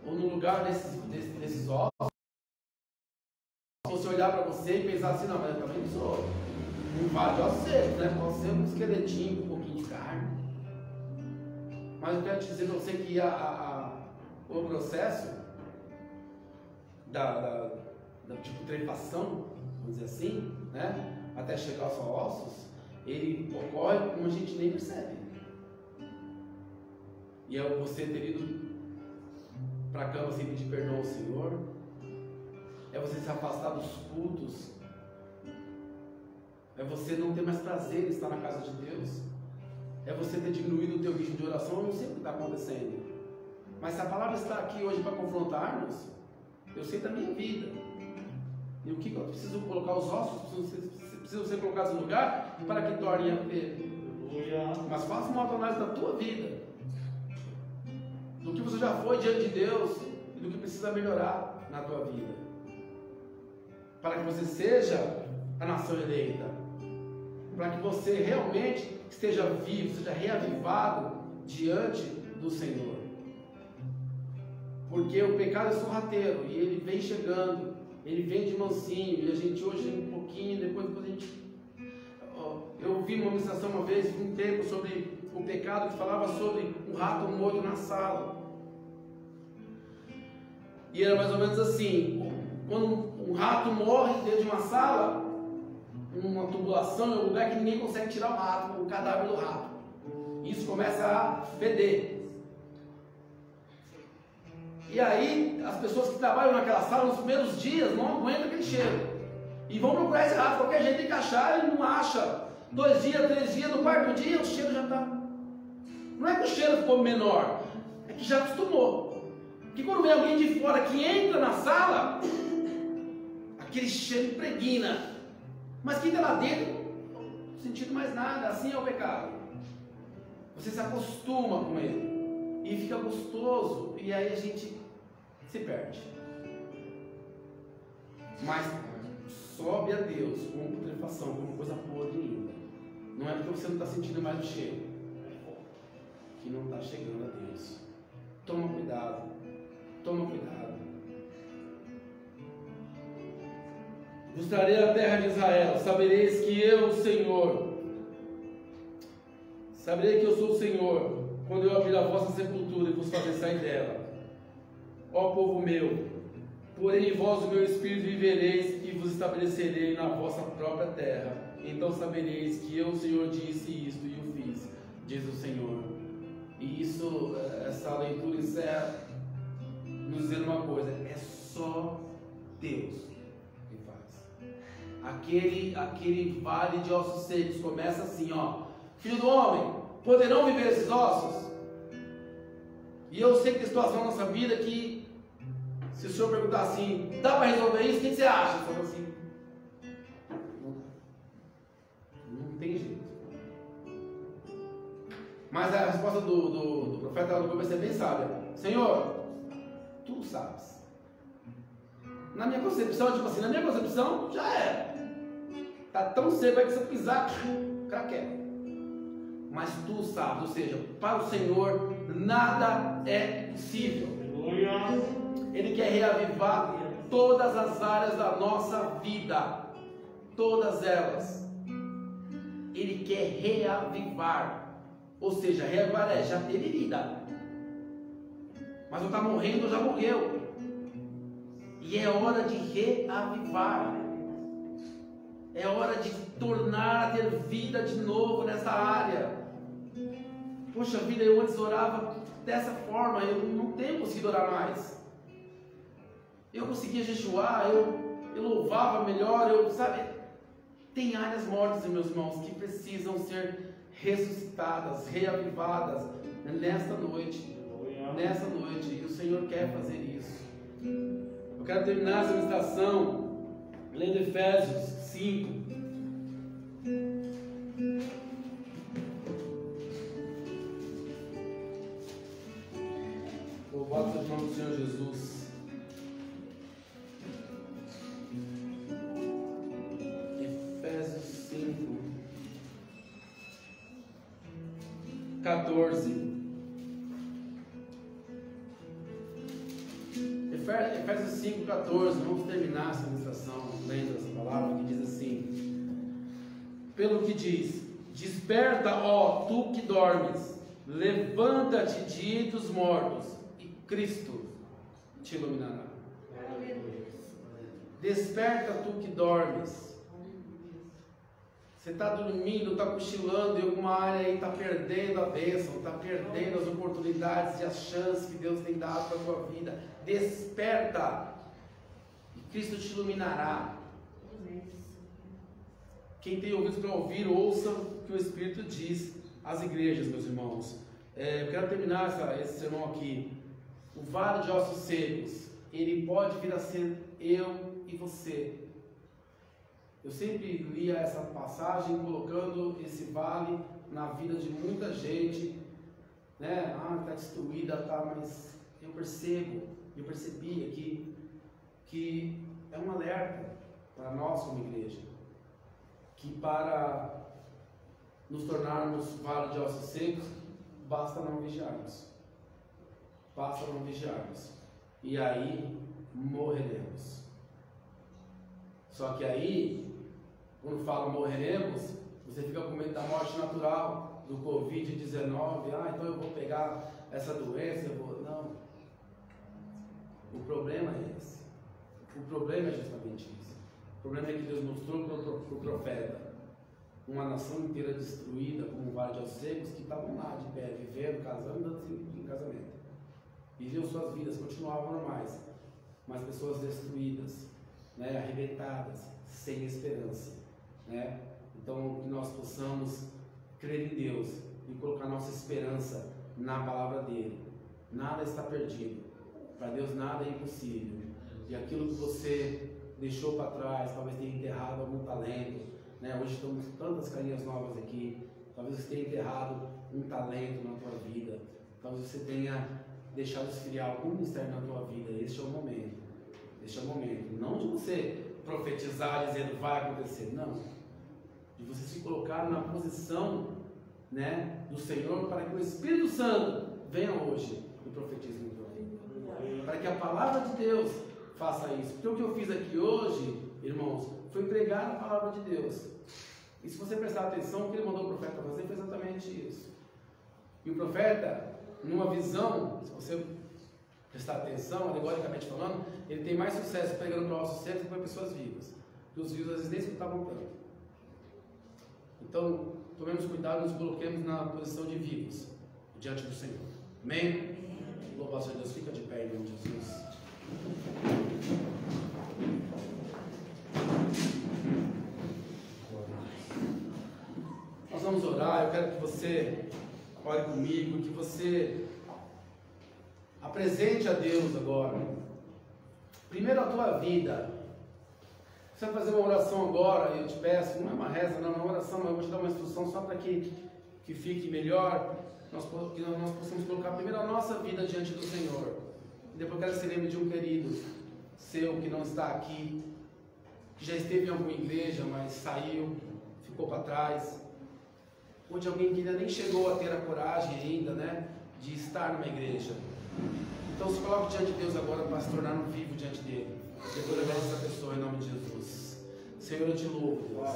ou no lugar desses ossos. Se você olhar para você e pensar assim, não, mas eu também sou um vale de ossos secos, né? Posso ser um esqueletinho com um pouquinho de carne. Mas eu quero te dizer para você que o processo da putrefação, vamos dizer assim, né? Até chegar aos ossos, ele ocorre como a gente nem percebe. E é você ter ido para a cama sem pedir perdão ao Senhor, é você se afastar dos cultos, é você não ter mais prazer em estar na casa de Deus, é você ter diminuído o teu ritmo de oração. Eu não sei o que está acontecendo, mas se a palavra está aqui hoje para confrontar-nos, eu sei da minha vida, e o que eu preciso colocar, os ossos precisam ser colocados no lugar para que tornem a ver. Mas faça uma autoanálise da tua vida, do que você já foi diante de Deus e do que precisa melhorar na tua vida, para que você seja a nação eleita, para que você realmente esteja vivo, seja reavivado diante do Senhor. Porque o pecado é sorrateiro e ele vem chegando, ele vem de mansinho, e a gente hoje um pouquinho, depois a gente... Eu ouvi uma ministração uma vez, um tempo, sobre o pecado, que falava sobre um rato morto na sala. E era mais ou menos assim: quando um rato morre dentro de uma sala, uma tubulação, é um lugar que ninguém consegue tirar o rato, o cadáver do rato. Isso começa a feder. E aí, as pessoas que trabalham naquela sala nos primeiros dias não aguentam aquele cheiro e vão procurar esse rato. Qualquer jeito tem que achar, ele não acha. 2 dias, 3 dias, no quarto dia o cheiro já está. Não é que o cheiro ficou menor, é que já acostumou. Porque quando vem alguém de fora que entra na sala, aquele cheiro impregna. Mas quem está lá dentro, não sentindo mais nada. Assim é o pecado. Você se acostuma com ele e fica gostoso, e aí a gente se perde. Mas sobe a Deus como putrefação, como coisa podre ainda. Não é porque você não está sentindo mais o cheiro que não está chegando a Deus. Toma cuidado, toma cuidado. Vos trarei a terra de Israel, sabereis que eu, o Senhor, saberei que eu sou o Senhor, quando eu abrir a vossa sepultura e vos fazer sair dela. Ó povo meu, porém em vós o meu espírito vivereis e vos estabelecerei na vossa própria terra. Então sabereis que eu, o Senhor, disse isto e o fiz, diz o Senhor. E isso, essa leitura encerra nos dizendo uma coisa: é só Deus que faz. Aquele vale de ossos secos começa assim, ó: filho do homem, poderão viver esses ossos? E eu sei que tem situação na nossa vida que, se o Senhor perguntar assim, dá para resolver isso? O que você acha? Eu falo assim, não tem jeito. Mas a resposta do profeta lá no começo é bem sábia. Senhor, tu sabes. Na minha concepção, tipo assim, já era. Tá tão seco aí que se eu pisar, craqueia. Mas tu sabes, ou seja, para o Senhor nada é possível. Ele quer reavivar todas as áreas da nossa vida, todas elas. Ele quer reavivar, ou seja, reavivar é já teve vida, mas não está morrendo, já morreu, e é hora de reavivar, é hora de tornar a ter vida de novo nessa área. Poxa vida, eu antes orava dessa forma, eu não tenho conseguido orar mais. Eu conseguia jejuar, eu louvava melhor, sabe? Tem áreas mortas, meus irmãos, que precisam ser ressuscitadas, reavivadas nesta noite. Nessa noite, e o Senhor quer fazer isso. Eu quero terminar essa meditação lendo Efésios 5. Louvado seja o nome do Senhor Jesus. Efésios 5, 14. Efésios 5, 14. Vamos terminar essa ministração lendo essa palavra que diz assim: pelo que diz: desperta, ó tu que dormes, levanta-te de dos mortos, e Cristo te iluminará. Desperta, tu que dormes. Você está dormindo, está cochilando em alguma área aí, está perdendo a bênção, está perdendo as oportunidades e as chances que Deus tem dado para a tua vida. Desperta, e Cristo te iluminará. Quem tem ouvidos para ouvir, ouça o que o Espírito diz às igrejas, meus irmãos. Eu quero terminar esse sermão aqui. O vale de ossos secos, ele pode vir a ser eu e você. Eu sempre lia essa passagem colocando esse vale na vida de muita gente, né? Está destruída, tá, mas eu percebi aqui que é um alerta para nós como igreja, que para nos tornarmos vale de ossos secos, basta não vigiarmos. Basta não vigiarmos. E aí morreremos. Só que aí, quando fala morreremos, você fica com medo da morte natural, do Covid-19. Então eu vou pegar essa doença, Não. O problema é esse. O problema é justamente isso. O problema é que Deus mostrou para o profeta uma nação inteira destruída, como um vale de ossos secos, que estavam lá de pé, vivendo, casando, em casamento. Viviam suas vidas, continuavam normais, mas pessoas destruídas, né, arrebentadas, sem esperança, né? Então, que nós possamos crer em Deus e colocar nossa esperança na palavra dele. Nada está perdido, para Deus nada é impossível. E aquilo que você deixou para trás, talvez tenha enterrado algum talento, né? Hoje estamos com tantas carinhas novas aqui, talvez você tenha enterrado um talento na tua vida, talvez você tenha deixado esfriar algum mistério na tua vida. Este é o momento. Este é o momento. Não de você profetizar dizendo vai acontecer, não. De você se colocar na posição, né, do Senhor, para que o Espírito Santo venha hoje e profetize na tua vida. Para que a palavra de Deus faça isso. Porque o que eu fiz aqui hoje, irmãos, foi pregar a palavra de Deus. E se você prestar atenção, o que ele mandou o profeta fazer foi exatamente isso. E o profeta, numa visão, se você prestar atenção, alegoricamente falando, ele tem mais sucesso pregando para ossos secos do que para pessoas vivas. Porque os vivos às vezes nem escutavam tanto. Então, tomemos cuidado e nos coloquemos na posição de vivos diante do Senhor. Amém? Louvado seja Deus, fica de pé em nome de Jesus. Nós vamos orar. Eu quero que você ore comigo, que você apresente a Deus agora, primeiro a tua vida. Você vai fazer uma oração agora, e eu te peço, não é uma reza, não é uma oração, mas eu vou te dar uma instrução só para que que fique melhor, que nós possamos colocar primeiro a nossa vida diante do Senhor. E depois quero que se lembre de um querido seu que não está aqui, que já esteve em alguma igreja, mas saiu, ficou para trás. Ou de alguém que ainda nem chegou a ter a coragem ainda, né, de estar numa igreja. Então se coloque diante de Deus agora para se tornar um vivo diante dele. Depois levanta essa pessoa em nome de Jesus. Senhor, eu te louvo, Deus.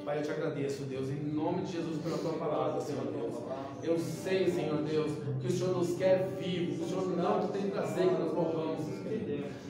Pai, eu te agradeço, Deus, em nome de Jesus pela tua palavra, Senhor Deus. Eu sei, Senhor Deus, que o Senhor nos quer vivos, que o Senhor não tem prazer que nós morramos,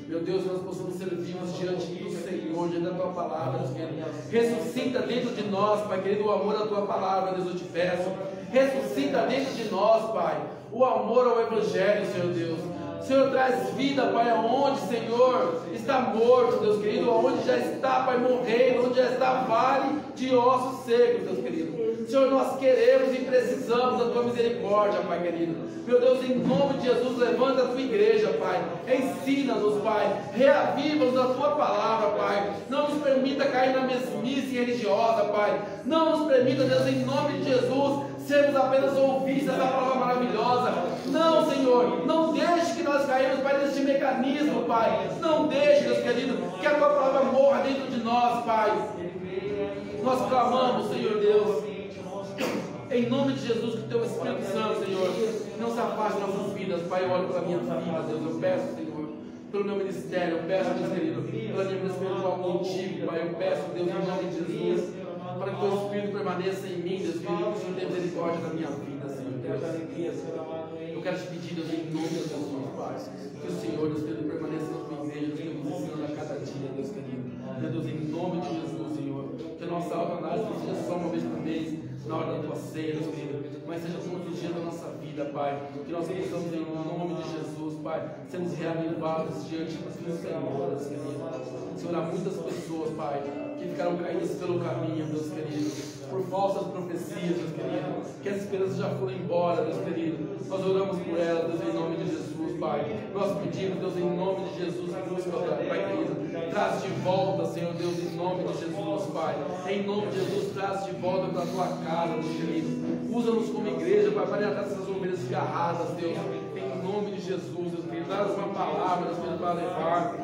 meu Deus, que nós possamos ser vivos diante do Senhor, diante da tua palavra, Deus querido. Ressuscita dentro de nós, Pai querido, o amor à tua palavra, Deus, eu te peço. Ressuscita dentro de nós, Pai, o amor ao Evangelho, Senhor Deus. Senhor, traz vida, Pai, aonde, Senhor, está morto, Deus querido, aonde já está, Pai, morrendo, onde já está vale de ossos secos, Deus querido. Senhor, nós queremos e precisamos da tua misericórdia, Pai querido. Meu Deus, em nome de Jesus, levanta a tua igreja, Pai. Ensina-nos, Pai. Reaviva-nos a tua palavra, Pai. Não nos permita cair na mesmice religiosa, Pai. Não nos permita, Deus, em nome de Jesus, sermos apenas ouvintes dessa palavra maravilhosa. Não, Senhor, não deixe que nós caímos, Pai, neste mecanismo, Pai. Não deixe, Deus querido, que a tua palavra morra dentro de nós, Pai. Nós clamamos, Senhor Deus, em nome de Jesus, que o teu Espírito Santo, Senhor, não se afaste das nossas vidas. Pai, eu olho pela minha vida, Deus, eu peço, Senhor, pelo meu ministério, eu peço, Deus querido, pela minha vida espiritual contigo, Pai, eu peço, Deus, em nome de Jesus, para que o teu Espírito permaneça em mim, Deus querido, que o Senhor tenha misericórdia da minha vida, Senhor Deus. Eu quero te pedir, Deus, em nome de Jesus, Pai, que o Senhor, Deus querido, permaneça na tua igreja, Deus querido, nos ensinando a cada dia, Deus querido. Meu Deus, em nome de Jesus, Senhor, que a nossa autoanálise não seja só uma vez por mês, na hora da tua ceia, Deus querido, mas seja todos os dias da nossa vida, Pai, que nós possamos, em nome de Jesus, Pai, sermos reavivados diante do Senhor, Deus querido. Senhor, há muitas pessoas, Pai, que ficaram caídas pelo caminho, Deus querido, por falsas profecias, Deus querido, que as esperanças já foram embora, Deus querido. Nós oramos por elas, Deus, em nome de Jesus, Pai. Nós pedimos, Deus, em nome de Jesus, busca, Pai querido, traz de volta, Senhor Deus, em nome de Jesus, Pai. Em nome de Jesus, traz de volta para a tua casa, Deus querido. Usa-nos como igreja, Pai, para tratar essas ovelhas desgarradas, Deus. Em nome de Jesus, Deus querido, traz uma palavra, Deus querido, para levar.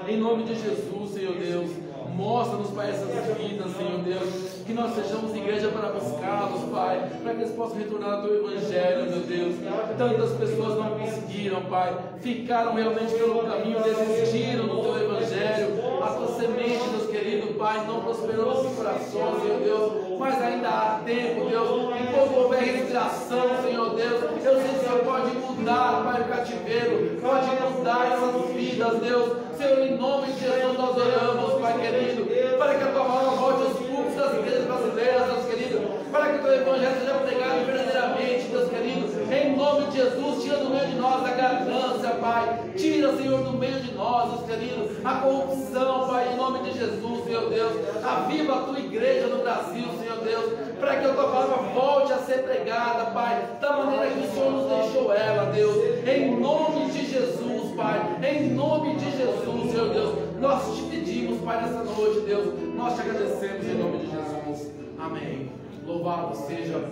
Em nome de Jesus, Senhor Deus. Mostra-nos, Pai, essas vidas, Senhor Deus, que nós sejamos igreja para buscá-los, Pai, para que eles possam retornar ao teu Evangelho, meu Deus. Tantas pessoas não conseguiram, Pai, ficaram realmente pelo caminho, desistiram do teu Evangelho. A tua semente, Deus querido, Pai, não prosperou nos corações, Senhor Deus, mas ainda há tempo, Deus, enquanto houver respiração, Senhor Deus, eu sei que o Senhor pode mudar, Pai, o cativeiro, pode mudar essas vidas, Deus. Senhor, em nome de Jesus nós oramos, Pai querido, para que a tua palavra volte aos púlpitos das igrejas brasileiras, Deus querido, para que o teu Evangelho seja pregado verdadeiramente, Deus querido, em nome de Jesus. Tira do meio de nós a ganância, Pai, tira, Senhor, do meio de nós, Deus querido, a corrupção, Pai, em nome de Jesus, Senhor Deus. Aviva a tua igreja no Brasil, Senhor Deus, para que a tua palavra volte a ser pregada, Pai, da maneira que o Senhor nos deixou ela, Deus, em nome de Jesus, Pai, em nome de Jesus, Senhor Deus, nós te pedimos, Pai, nessa noite, Deus, nós te agradecemos em nome de Jesus, amém. Louvado seja